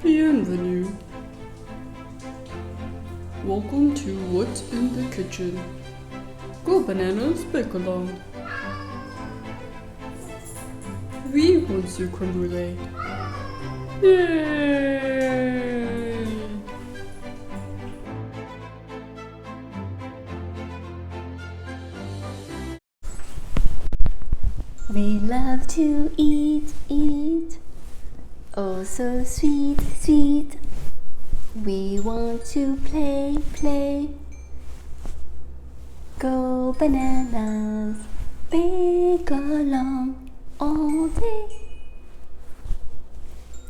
Bienvenue. Welcome to What's in the Kitchen. Go bananas, bake along. Oui, Monsieur Creme Brulee. Yay! We love to eat, oh so sweet, sweet. We want to play. Go bananas, bake along all day.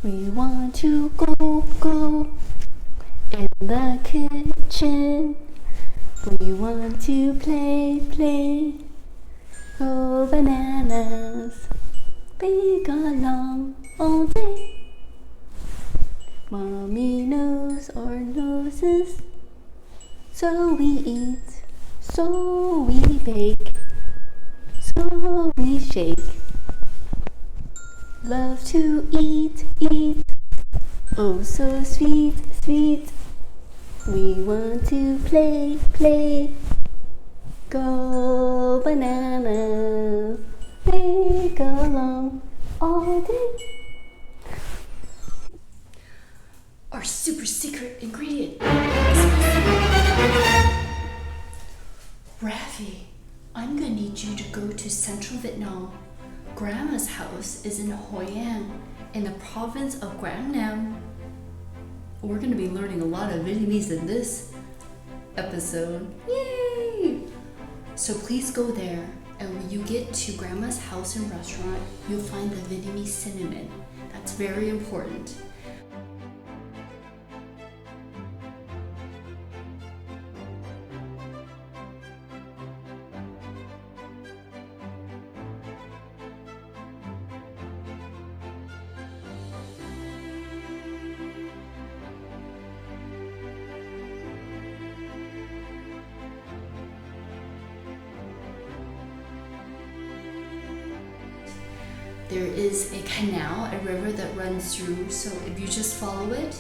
We want to go in the kitchen. We want to play. Go bananas, bake along all day. Mommy knows our noses, so we eat, so we bake, so we shake. Love to eat, oh so sweet, sweet. We want to play. Go bananas, bake along all day. Our super secret ingredient. Rafi, I'm gonna need you to go to central Vietnam. Grandma's house is in Hoi An, in the province of Quang Nam. We're gonna be learning a lot of Vietnamese in this episode. Yay! So please go there, and when you get to Grandma's house and restaurant, you'll find the Vietnamese cinnamon. That's very important. There is a canal, a river that runs through, so if you just follow it,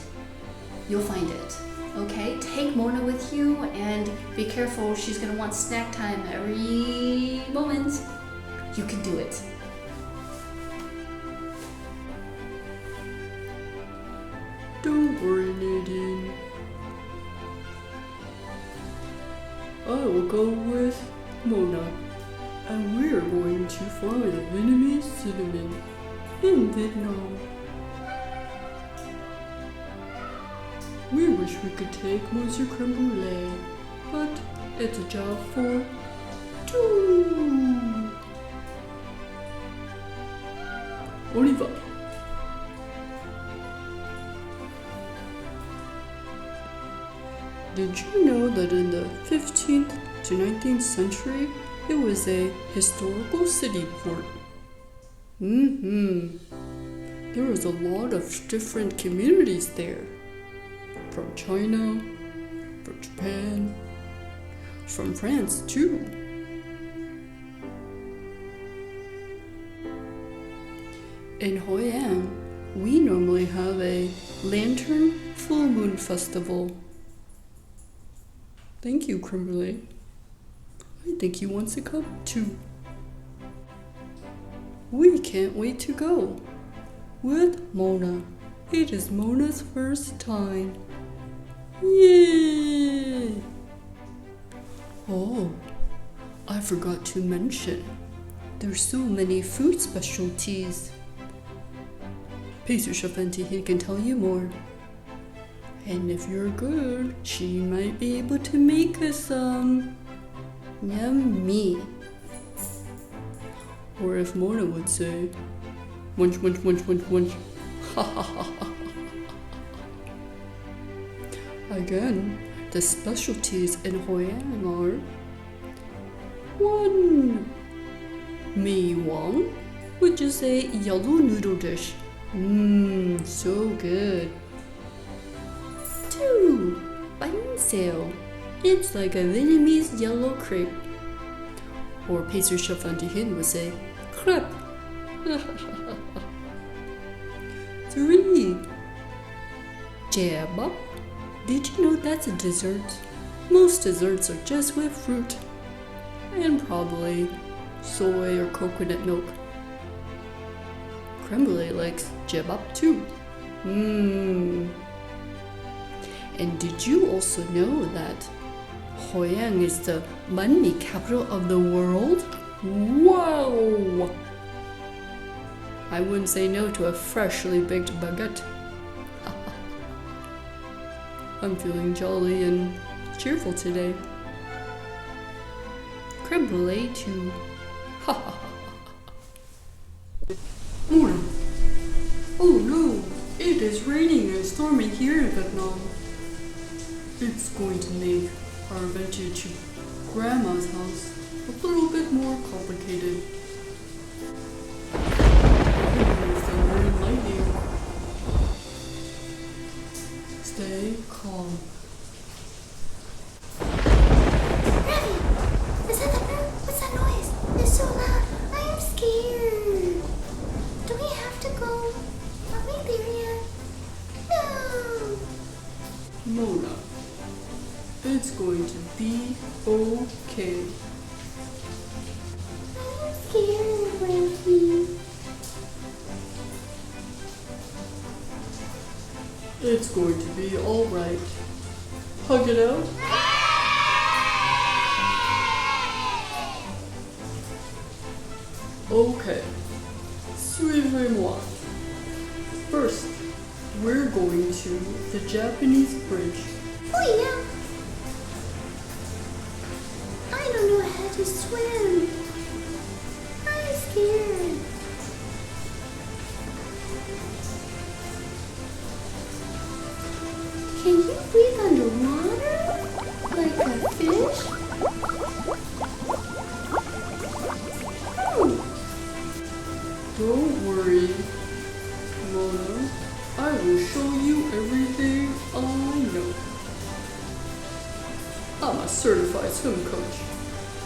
you'll find it. Okay, take Mona with you and be careful, she's gonna want snack time every moment. You can do it. Don't worry, Nadine. I will go with Mona, and we're going to find the Vietnamese cinnamon in Vietnam. We wish we could take Monsieur Creme Brulee, but it's a job for two. Oliva. Did you know that in the 15th to 19th century, it was a historical city port? There was a lot of different communities there. From China, from Japan, from France too. In Hoi An, we normally have a lantern full moon festival. Thank you, Creme Brulee. I think he wants to come too. We can't wait to go. With Mona. It is Mona's first time. Yay! Oh, I forgot to mention. There's so many food specialties. Pastry chef Nadine can tell you more. And if you're good, she might be able to make us some. Yummy. Or if Mona would say, munch, munch, munch, munch, munch. Ha ha ha ha. Again, the specialties in Hoi An are 1. Mi Wang, which is a yellow noodle dish. So good. 2. Bánh xèo. It's like a Vietnamese yellow crepe. Or pastry chef Nadine would say, crepe. 3. Jabba? Did you know that's a dessert? Most desserts are just with fruit. And probably soy or coconut milk. Creme likes jabba too. And did you also know that Hoi An is the money capital of the world? Wow! I wouldn't say no to a freshly baked baguette. I'm feeling jolly and cheerful today. Creme brulee too. Morning. Oh no, it is raining and stormy here in Vietnam. It's going to make our adventure to Grandma's house a little bit more complicated. Here's thunder and lightning. Stay calm. Ravi! Is that the bird? What's that noise? It's so loud. I am scared. Do we have to go? Are we there yet? No! Mona, it's going to be okay. I am scared, Ravi. It's going to be alright. Hug it out. Okay. Suivez-moi. First, we're going to the Japanese bridge. Oh yeah. I don't know how to swim. I'm scared. Can you breathe underwater? Like a fish? Oh, Don't worry, Mona. I will show you everything I know. I'm a certified swim coach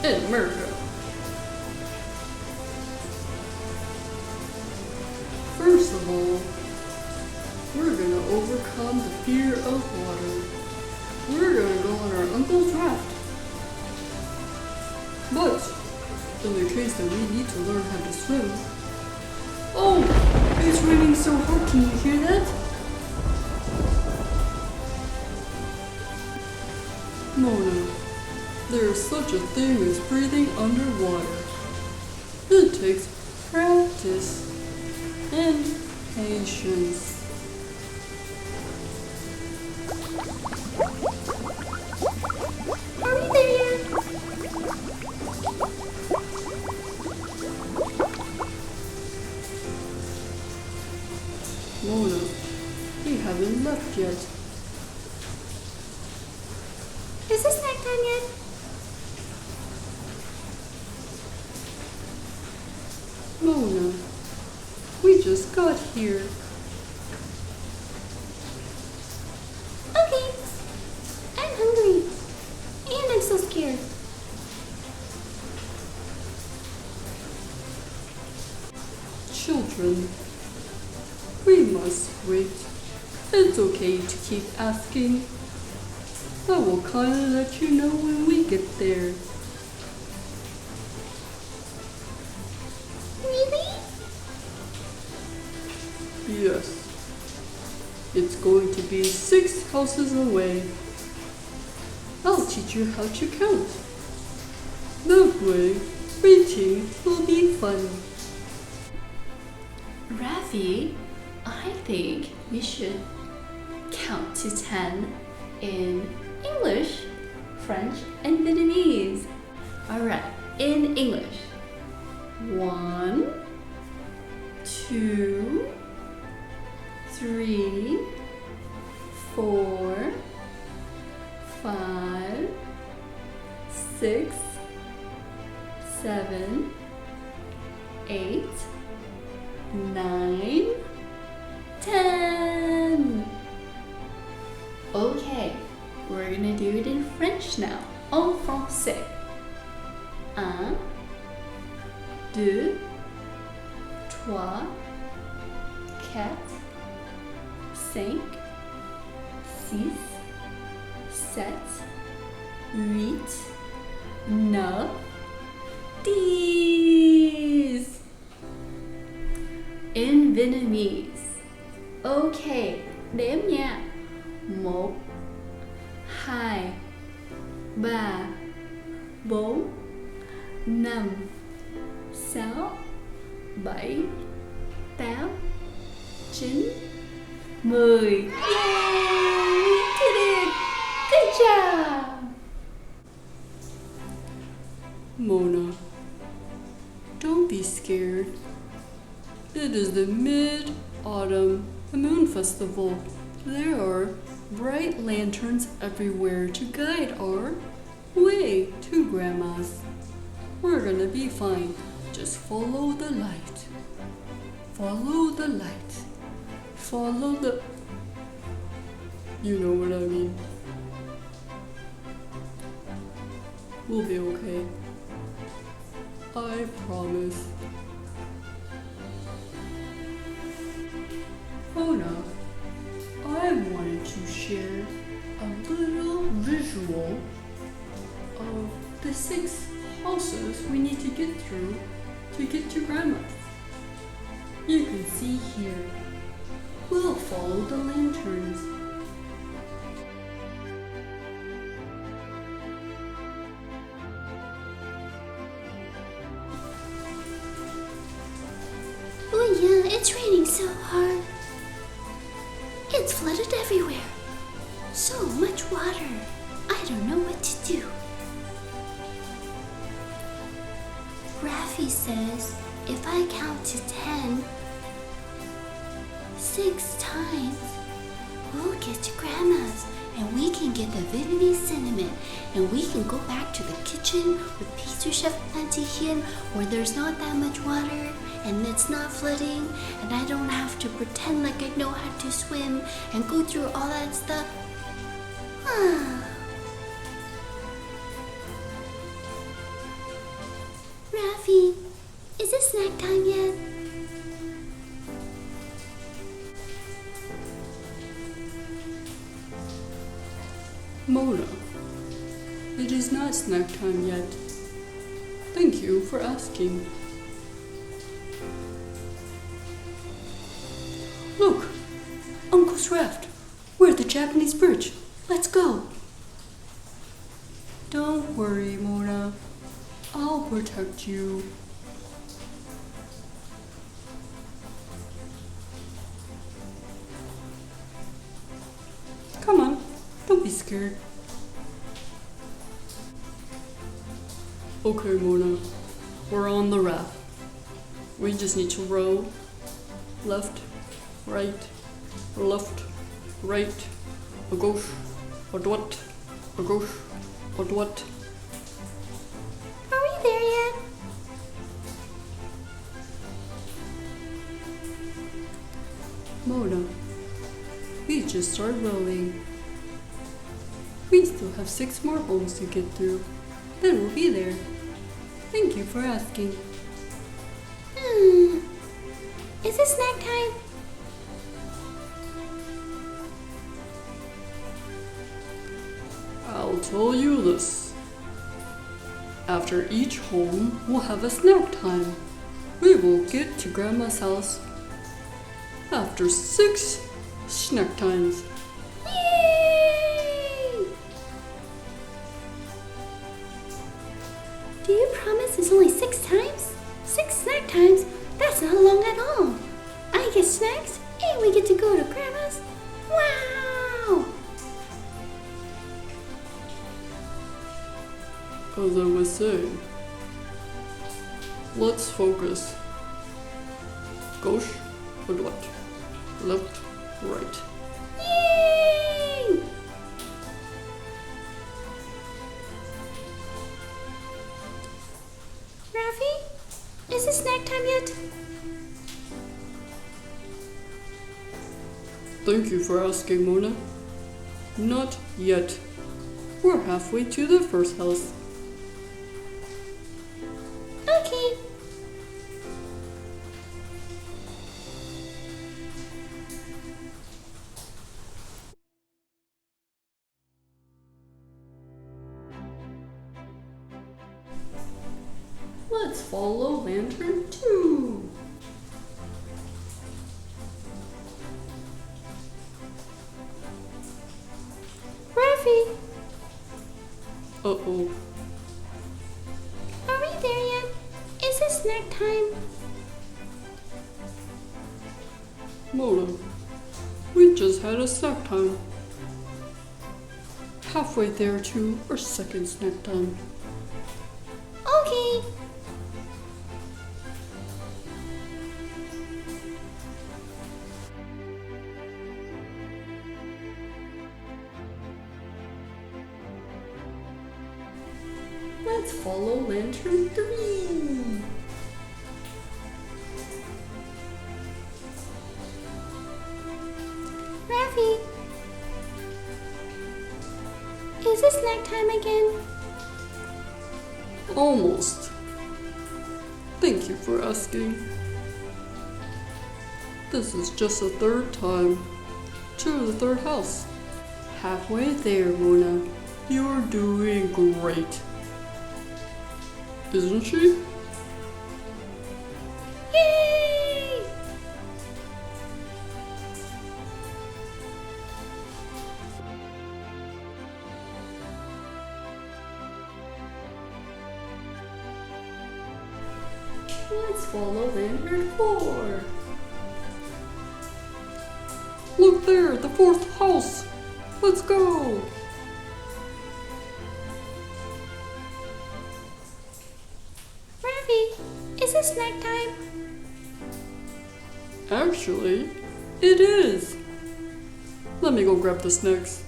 in America. First of all, we're gonna overcome the fear of water. We're gonna go on our uncle's raft. But, in the case that we need to learn how to swim. Oh, it's raining so hard, can you hear that? Mona, there's such a thing as breathing underwater. It takes practice and patience. are we there yet? Mona, we haven't left yet. Is this nighttime yet? Mona, we just got here. Okay. I'm hungry. And I'm so scared. Children, we must wait. It's okay to keep asking. I will kinda let you know when we get there. Really? Yes. It's going to be 6 houses away. I'll teach you how to count. That way, waiting will be fun. Ravi, I think we should count to 10 in English, French, and Vietnamese. Alright, in English. 1, 2, 3, 4, 5, 6, 7, 8, 9, 10. Okay, we're gonna do it in French now. En français. 1, 2, 3, 4, 5, 6, 7, 8, 9, 10. In Vietnamese. Ok, đếm nha. 1, 2, 3, 4, 5, 6, 7, 8, 9, 10. Yay! We did it! Good job! Mona, don't be scared. It is the Mid-Autumn Moon Festival. There are bright lanterns everywhere to guide our way to Grandma's. We're gonna be fine. Just follow the light. Follow the light. Follow the... You know what I mean. We'll be okay. I promise. Mona, I wanted to share a little visual of the 6 houses we need to get through to get to Grandma's. You can see here. We'll follow the lanterns. Oh yeah, it's raining so hard. It's flooded everywhere. So much water. I don't know what to do. Raffy says if I count to 10, 6 times, we'll get to Grandma's and we can get the Vietnamese cinnamon and we can go back to the kitchen with pastry chef Auntie Hien where there's not that much water and it's not flooding and I don't have to pretend like I know how to swim and go through all that stuff. Raffy, is it snack time yet? Mona, it is not snack time yet. Thank you for asking. Look, Uncle's raft. We're at the Japanese bridge. Let's go. Don't worry, Mona. I'll protect you. Come on, don't be scared. Okay, Mona, we're on the raft. We just need to row left, right, left, right, à gauche, à droite, à gauche, à droite. Are we there yet? Mona, we just started rowing. We still have 6 more homes to get through. Then we'll be there. Thank you for asking. Is it snack time? I'll tell you this. After each home, we'll have a snack time. We will get to Grandma's house after 6 snack times. Yay! Do you promise it's only 6 times? 6 snack times? That's not long at all. I get snacks and we get to go to Grandma's. Wow! As I was saying, let's focus. Gauche, à droite, left, right. Yay! Raffy, is it snack time yet? Thank you for asking, Mona. Not yet. We're halfway to the first house. Let's follow lantern 2. Rafi, Uh-oh. are we there yet? Is it snack time? Mona, we just had a snack time. Halfway there to our second snack time. Okay. Let's follow lantern 3. Rafi, is it snack time again? Almost. Thank you for asking. This is just the third time to the third house. Halfway there, Mona. You're doing great. Isn't she? Yay! Let's follow lantern 4. Look there, the fourth house. Let's go. Rafi, is it snack time? Actually, it is. Let me go grab the snacks.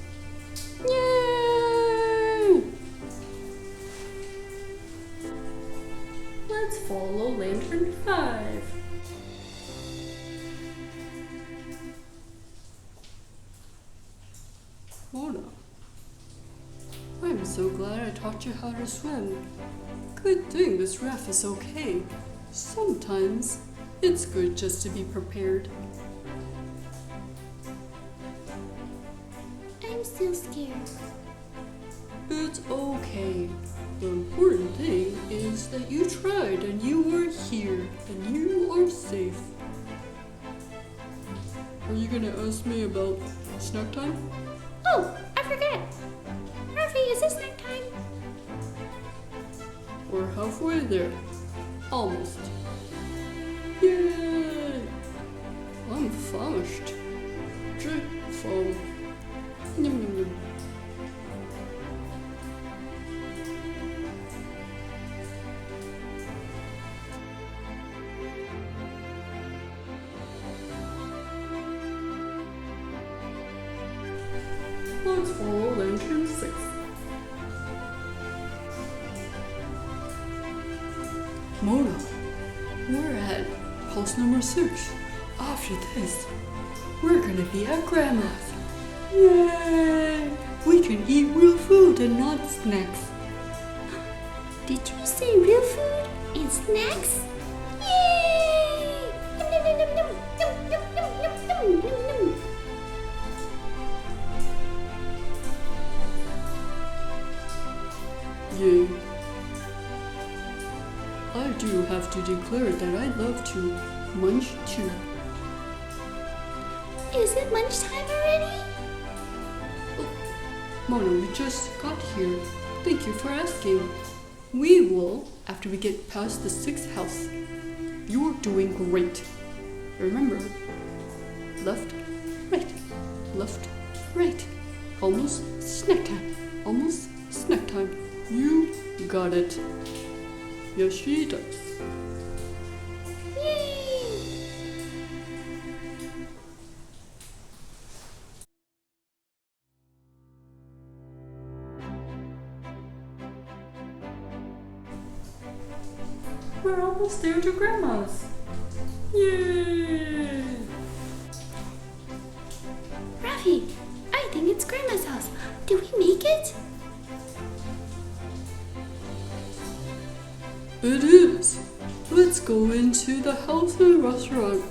Yay! Let's follow lantern 5. Mona, I'm so glad I taught you how to swim. Good thing this raft is okay. Sometimes it's good just to be prepared. I'm still scared. It's okay. The important thing is that you tried and you are here and you are safe. Are you gonna ask me about snack time? Oh, I forgot. Rafi, is it snack time? We're halfway there. Almost. Yay! I'm famished. Drink foam. Yum yum yum. Let's follow lantern 6. Mona, we're at house number 6. After this, we're gonna be at Grandma's. Yay! We can eat real food and not snacks. Did you say real food and snacks? Yay! Yum, yum, yum, yum, yum, yum, yum, yum, yum, yum, yum. Yay. I do have to declare that I love to munch too. Is it lunchtime already? Mona, we just got here. Thank you for asking. We will after we get past the 6th house. You're doing great. Remember, left, right, left, right. Almost snack time. Almost snack time. You got it. Yes, she does. Yay! We're almost there to Grandma's. Yay! Rafi, I think it's Grandma's house. Did we make it? It is. Let's go into the house and restaurant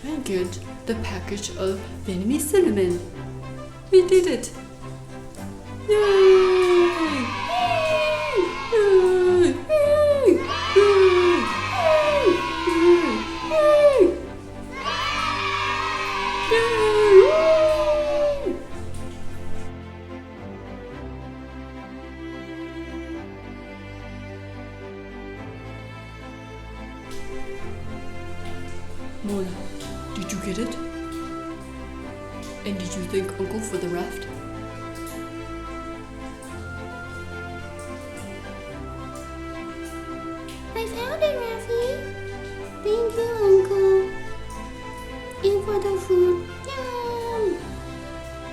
and get the package of Vietnamese cinnamon. We did it. Yay! Yay! Yay! Yay! Yay! Did you thank Uncle for the raft? I found it, Raffy. Thank you, Uncle. And for the food. Yum!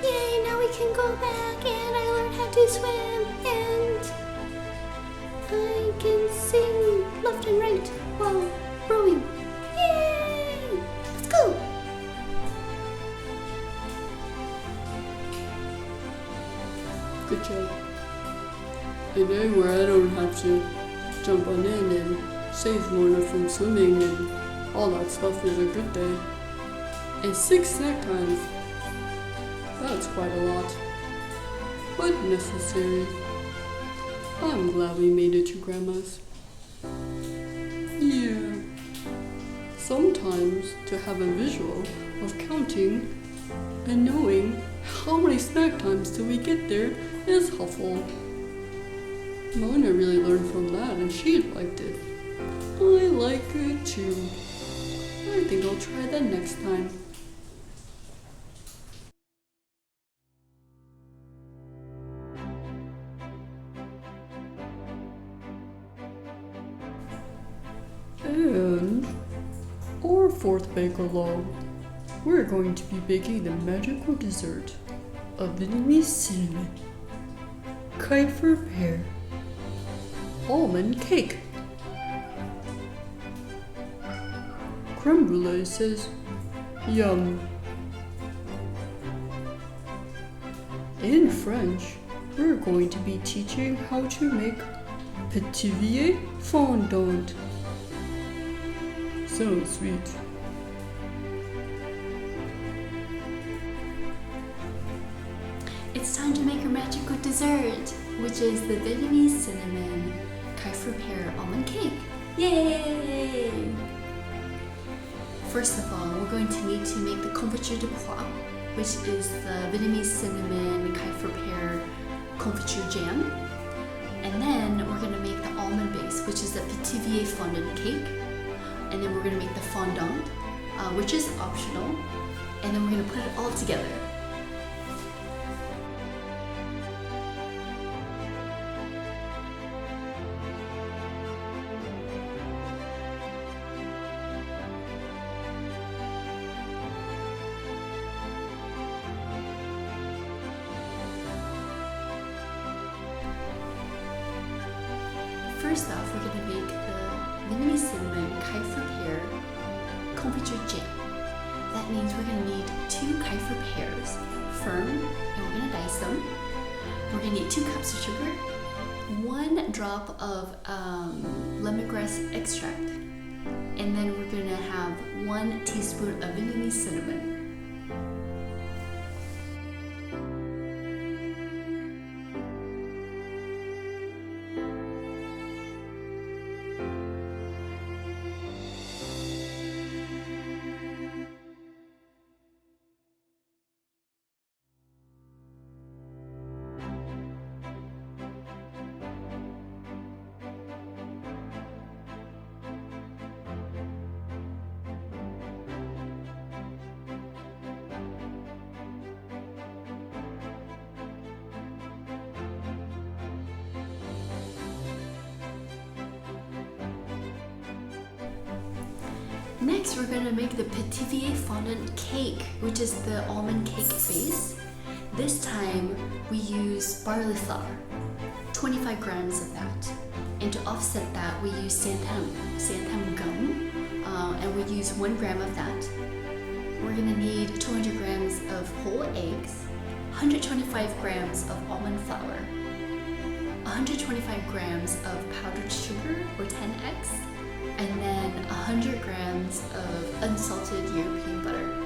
Yay, now we can go back and I learned how to swim and I can sing left and right while rowing. Yay! Let's go! Good job. A day where I don't have to jump on in and save Mona from swimming and all that stuff is a good day. And 6 snack times. That's quite a lot. But necessary. I'm glad we made it to Grandma's. Yeah. Sometimes to have a visual of counting and knowing how many snack times till we get there is helpful. Mona really learned from that and she liked it. I like it too. I think I'll try that next time. And our fourth bake along, we're going to be baking the magical dessert of Vietnamese cinnamon, Kiefer pear, almond cake. Creme brulee says, yum. In French, we're going to be teaching how to make Pithiviers fondant. So sweet. It's time to make our magical dessert, which is the Vietnamese cinnamon Kiefer pear almond cake. Yay! First of all, we're going to need to make the confiture de pois, which is the Vietnamese cinnamon Kiefer pear confiture jam. And then we're going to make the almond base, which is the Pithiviers fondant cake. And then we're going to make the fondant, which is optional. And then we're going to put it all together. First off, we're going to make the Vietnamese cinnamon Kiefer pear confiture jam. That means we're going to need 2 Kiefer pears, firm, and we're going to dice them. We're going to need 2 cups of sugar, 1 drop of lemongrass extract, and then we're going to have 1 teaspoon of Vietnamese cinnamon. Next, we're going to make the Pithiviers fondant cake, which is the almond cake base. This time, we use barley flour, 25 grams of that. And to offset that, we use santam gum, and we use 1 gram of that. We're going to need 200 grams of whole eggs, 125 grams of almond flour, 125 grams of powdered sugar, or 10x, and then 100 grams of unsalted European butter.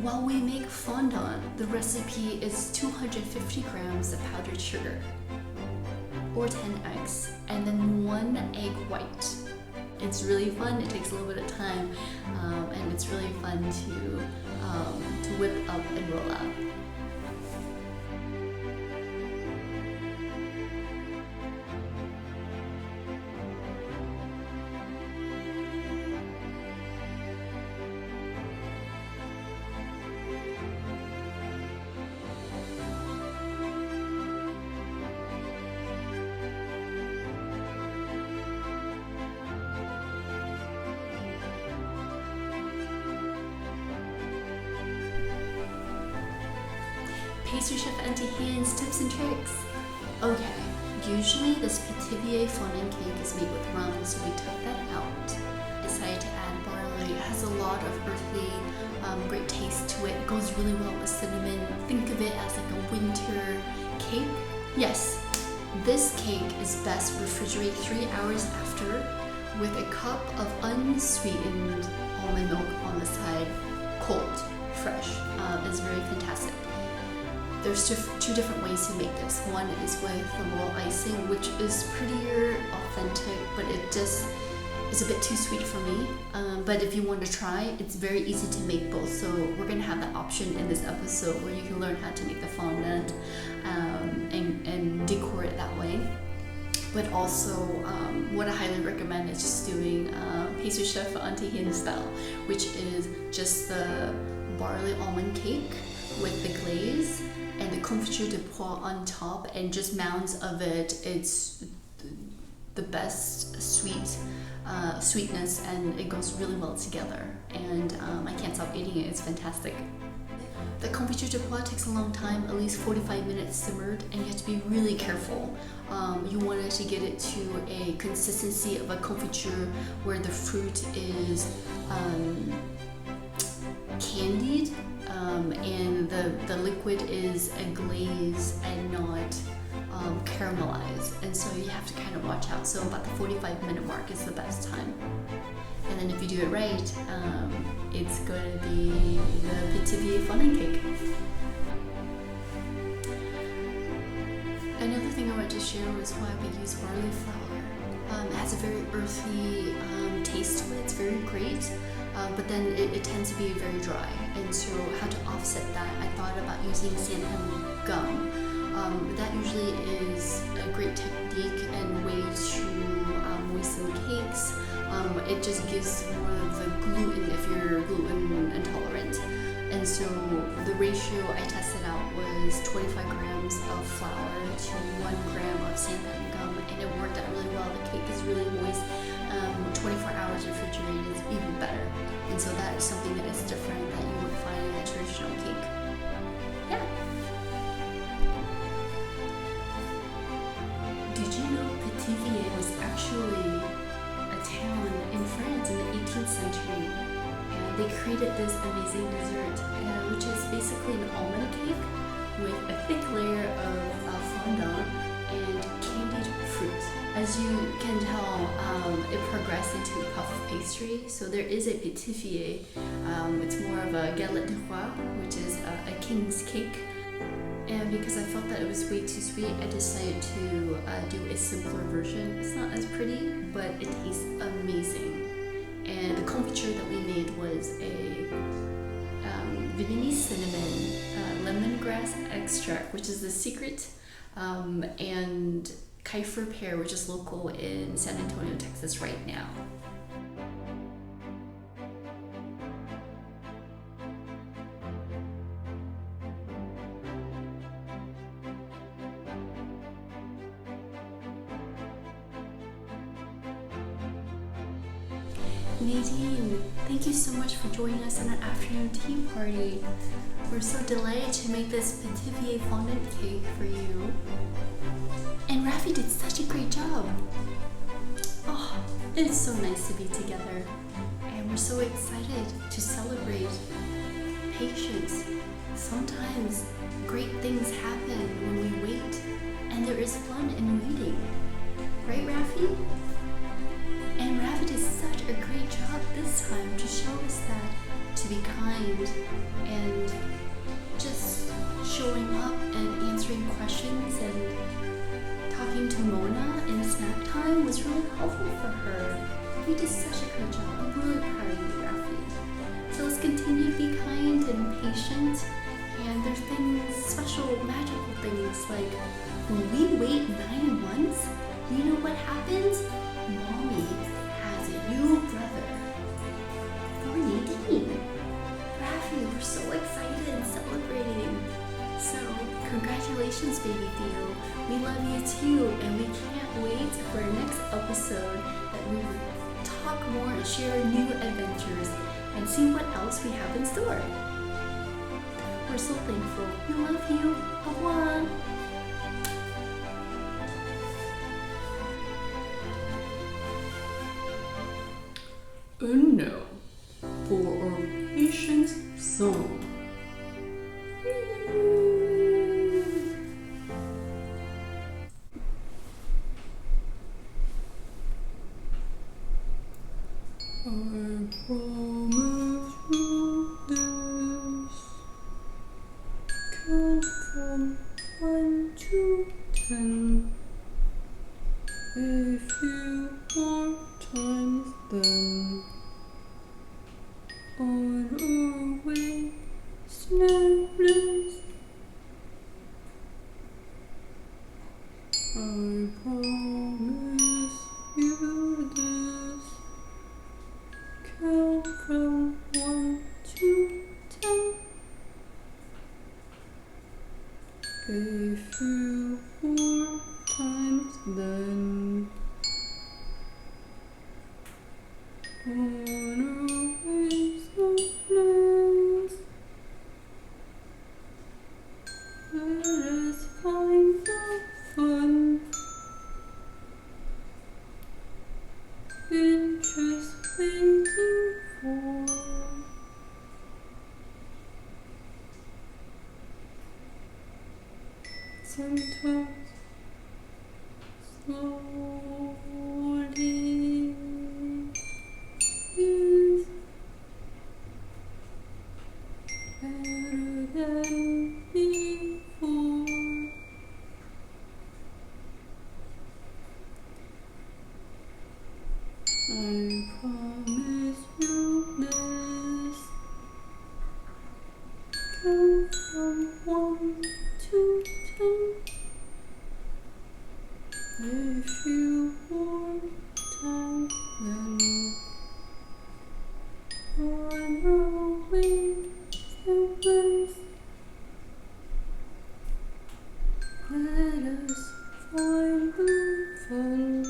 while we make fondant, the recipe is 250 grams of powdered sugar, or 10 eggs, and then 1 egg white. It's really fun. It takes a little bit of time, and it's really fun to whip up and roll out. Pastry chef Auntie Han's tips and tricks. Okay, usually this Pithiviers fondant cake is made with rum, so we took that out. Decided to add barley. It has a lot of earthy, great taste to it. It goes really well with cinnamon. Think of it as like a winter cake. Yes, this cake is best refrigerated 3 hours after with a cup of unsweetened almond milk on the side, cold, fresh. It's very fantastic. There's two different ways to make this. One is with the royal icing, which is prettier, authentic, but it just is a bit too sweet for me. But if you want to try, it's very easy to make both. So we're going to have that option in this episode where you can learn how to make the fondant and decor it that way. But also, what I highly recommend is just doing pastry chef Auntie Hin style, which is just the barley almond cake with the glaze and the confiture de pois on top, and just mounds of it. It's the best sweetness, and it goes really well together. And I can't stop eating it. It's fantastic. The confiture de pois takes a long time, at least 45 minutes simmered, and you have to be really careful. You want it to get it to a consistency of a confiture where the fruit is candied, and the liquid is a glaze and not caramelized, and so you have to kind of watch out. So about the 45-minute mark is the best time. And then if you do it right, it's going to be the Pithiviers fondant cake. Another thing I wanted to share was why we use barley flour. It has a very earthy taste to it. It's very great, but then it tends to be very dry. And so how to offset that, I thought about using xanthan gum. That usually is a great technique and way to moisten cakes. It just gives more of the gluten if you're gluten intolerant. And so the ratio I tested out was 25 grams of flour to 1 gram of xanthan gum, and it worked out really well. The cake is really moist. 24 hours refrigerated is even better. And so that is something that is different that you would find in a traditional cake. Yeah. Did you know Pithiviers was actually a town in France in the 18th century? And they created this amazing dessert, which is basically an almond cake with a thick layer of fondant and candied fruit. As you can tell, it progressed into puff pastry. So there is a Pithiviers. It's more of a galette de roi, which is a king's cake. And because I felt that it was way too sweet, I decided to do a simpler version. It's not as pretty, but it tastes amazing. And the confiture that we made was a Vietnamese cinnamon, lemongrass extract, which is the secret, and Kiefer pear, which is local in San Antonio, Texas right now. Nadine, thank you so much for joining us on an afternoon tea party. We're so delighted to make this Pithiviers fondant cake for you. And Rafi did such a great job. Oh, it's so nice to be together. And we're so excited to celebrate patience. Sometimes great things happen when we wait, and there is fun in waiting. Right, Rafi? And Rafi did such a great job this time to show us that to be kind and for her. You did such a good job. I'm really proud of you, Rafi. So let's continue to be kind and patient. And there's things, special, magical things, like when we wait 9 months, you know what happens? Mommy has a new brother for Nadine. Rafi, we're so excited and celebrating. So, congratulations, baby Theo. We love you too, and we can't wait for our next episode that we will talk more and share new adventures and see what else we have in store. We're so thankful. We love you. Au revoir. And now, for our patience song. I promise you this. Count from 1 to 10. A few more times then. On our way, snowflakes. I promise you this. Count from 1 to 10. A few more times then. On our way, snowflakes. Let us find the fun in just waiting for. Sometimes slowly is better than before. I promise you this. Count from 1 to 10. A few more times then. On our way, snowflakes. Let us find the fun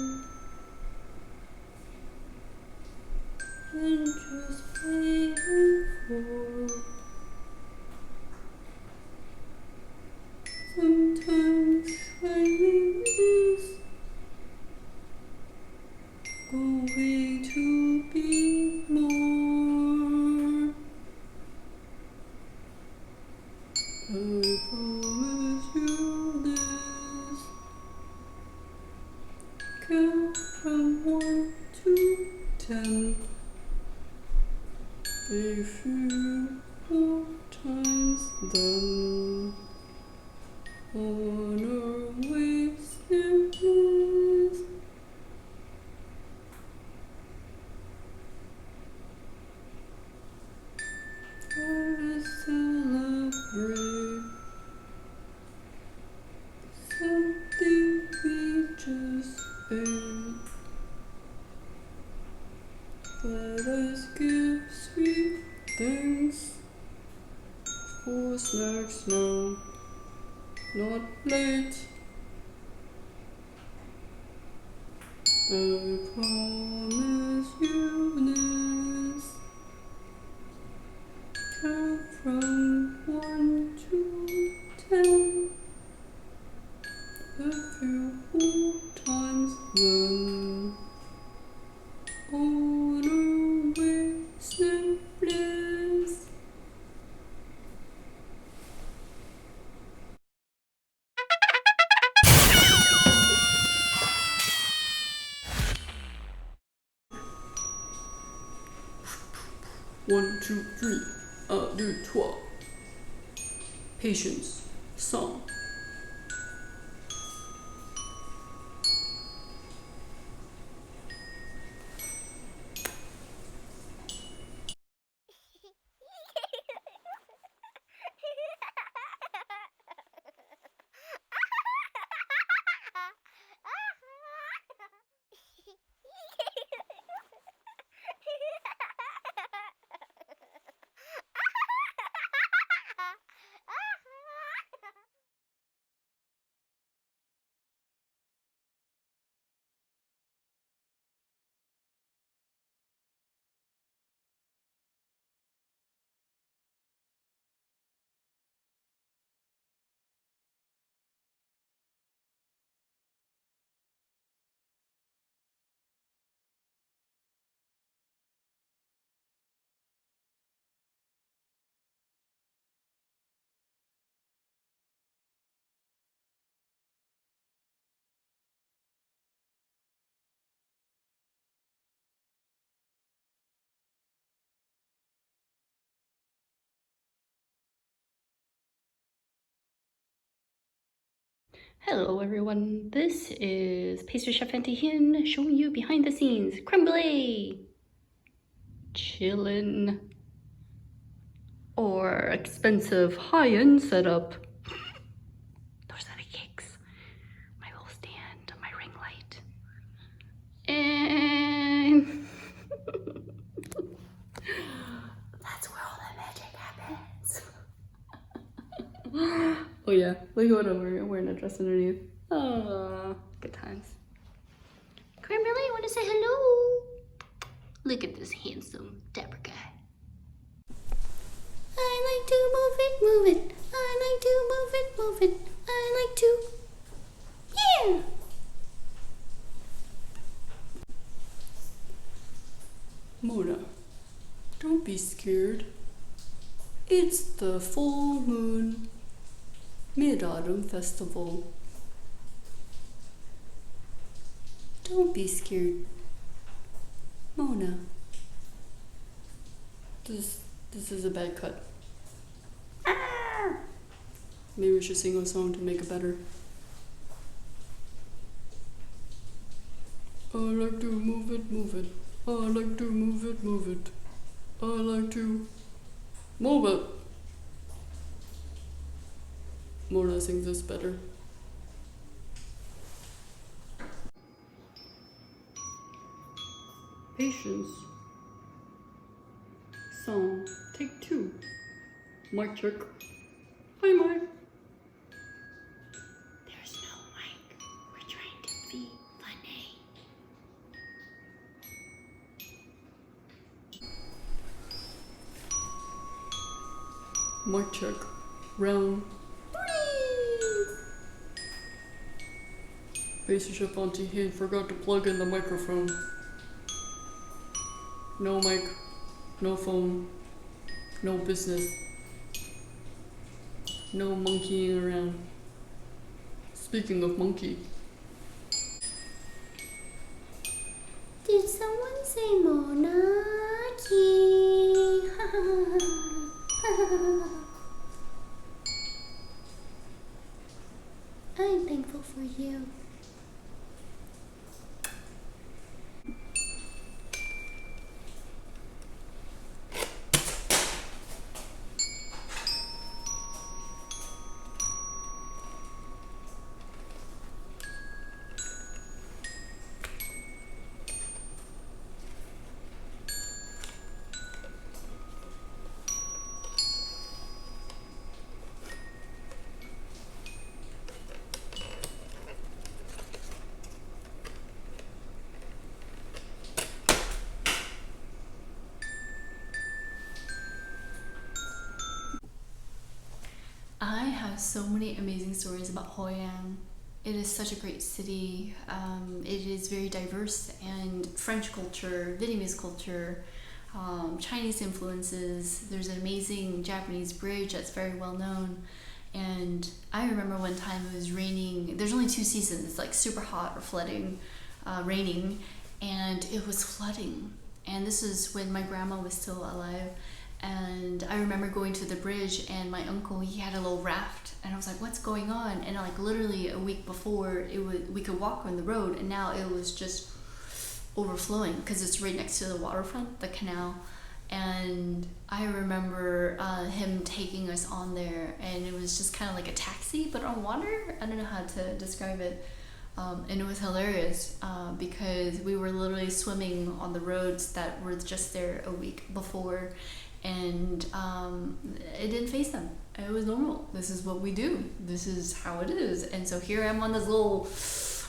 in just waiting for. Sometimes I miss going to be more. I promise you this. Count from 1 to 10. A few more times then. On our way, snowflakes. Let us celebrate something we just ate. Let us give sweet thanks for snacks now, not late. I promise you this. Count from 1 to 10. A few more times then. On our way, snowflakes. One, two, three, un, deux, trois. Patience, song. Hello everyone, this is pastry chef Auntie Hin showing you behind the scenes. Creme brulee! Chillin'. Or expensive high-end setup. Those are the cakes. My little stand, my ring light. And That's where all the magic happens. oh yeah, look at what I'm wearing a dress underneath. Oh, good times. Creme brulee, want to say hello? Look at this handsome, dapper guy. I like to move it, move it. I like to move it, move it. I like to. Yeah! Mona, don't be scared. It's the full moon Mid-Autumn Festival. Don't be scared. Mona. This is a bad cut. Maybe we should sing a song to make it better. I like to move it, move it. I like to move it, move it. I like to move it. Mona sings this better. Patience. Song. Take 2. Mic check. Hi, Mike. There's no mic. We're trying to be funny. Mic check. Round 3. Pastry chef Auntie Hin forgot to plug in the microphone. No mic, no phone, no business, no monkeying around. Speaking of monkey, Did someone say monarchy? I'm thankful for you. I have so many amazing stories about Hoi An. It is such a great city. It is very diverse, and French culture, Vietnamese culture, Chinese influences. There's an amazing Japanese bridge that's very well known. And I remember one time it was raining. There's only 2 seasons. It's like super hot or flooding, raining, and it was flooding. And this is when my grandma was still alive. And I remember going to the bridge, and my uncle, he had a little raft, and I was like, what's going on? And like literally a week before, we could walk on the road, and now it was just overflowing because it's right next to the waterfront, the canal. And I remember him taking us on there, and it was just kind of like a taxi but on water. I don't know how to describe it. And it was hilarious because we were literally swimming on the roads that were just there a week before, and it didn't faze them. It was normal. This is what we do. This is how it is. And so here I am on this little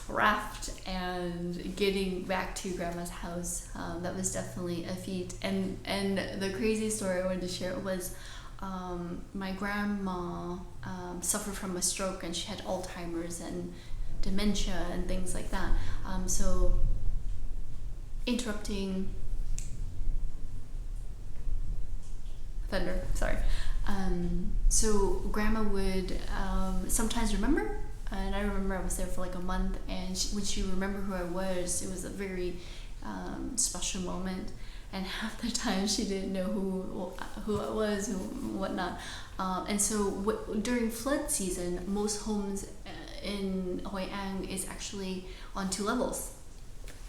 raft and getting back to grandma's house. That was definitely a feat. And the crazy story I wanted to share was my grandma suffered from a stroke, and she had Alzheimer's and dementia and things like that. So interrupting thunder, sorry. So grandma would sometimes remember, and I remember I was there for like a month, and when she remembered who I was, it was a very special moment. And half the time she didn't know who I was and whatnot. And so during flood season, most homes in Hoi An is actually on 2 levels,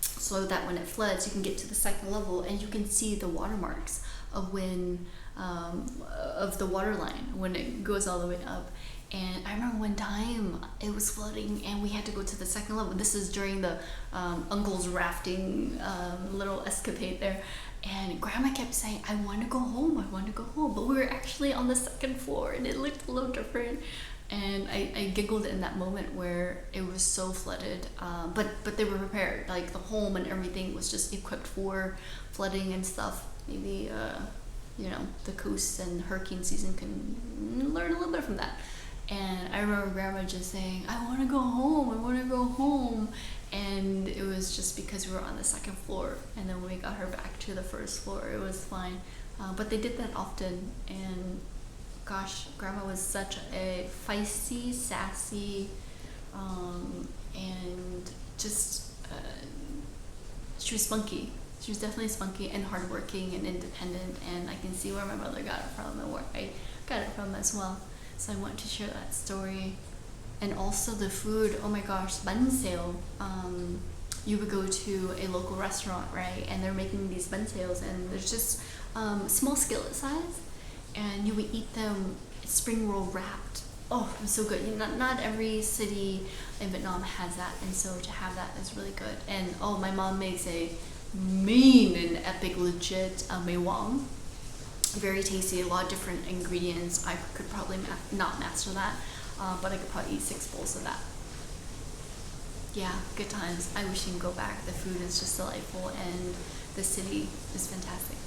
so that when it floods, you can get to the 2nd level and you can see the watermarks of when of the water line when it goes all the way up. And I remember one time it was flooding and we had to go to the 2nd level. This is during the uncle's rafting little escapade there. And Grandma kept saying, I want to go home, I want to go home. But we were actually on the 2nd floor and it looked a little different. And I giggled in that moment where it was so flooded. But they were prepared. Like the home and everything was just equipped for flooding and stuff. Maybe, you know, the coast and hurricane season can learn a little bit from that. And I remember Grandma just saying, I want to go home, I want to go home. And it was just because we were on the 2nd floor. And then when we got her back to the 1st floor, it was fine. But they did that often. And gosh, Grandma was such a feisty, sassy, and just, she was spunky. She was definitely spunky and hardworking and independent. And I can see where my mother got it from and where I got it from as well. So I want to share that story. And also the food, oh my gosh, bun sale. You would go to a local restaurant, right? And they're making these bun sales and there's just small skillet size. And you would eat them spring roll wrapped. Oh, it was so good. Not every city in Vietnam has that. And so to have that is really good. And oh, my mom makes a mean and epic legit mê Wong. Very tasty, a lot of different ingredients. I could probably not master that, but I could probably eat 6 bowls of that. Yeah, good times. I wish you can go back. The food is just delightful and the city is fantastic.